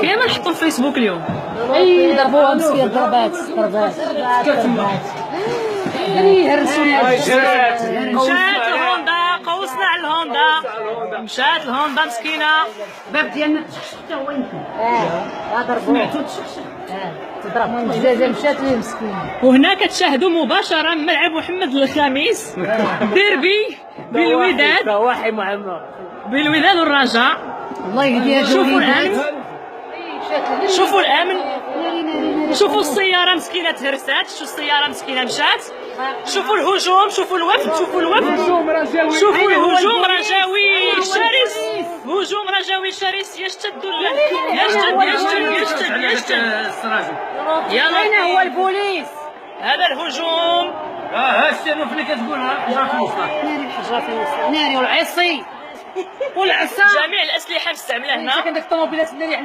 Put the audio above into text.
كاين نحطو في فيسبوك اليوم. اي ضربوها مسكين ضربات مشات الهوندا، قوسنا على الهوندا، مشات الهوندا مسكينه. الباب ديالنا تشخشخت هو يمكن ضربوه تضرب الجزازه مشات ليه مسكين. وهنا كتشاهدوا مباشره ملعب محمد الخامس ديربي بالوداد والرجاء. الله يهديها. شوفوا الامن، شوفوا الامن، شوفوا السياره مسكينه تهرسات، شوفوا السياره مسكينه مشات، شوفوا الهجوم، شوفوا الوفد، شوفوا الوفد، شوفوا الهجوم رجاوي شرس، هجوم رجاوي شرس يشتد يلا اين هو البوليس؟ هذا الهجوم. هاشتي اللي كتقولها حجره في الوسط، ناري والعصي والعصا، جميع الاسلحه مستعمله هنا. كان داك الطوموبيلات اللي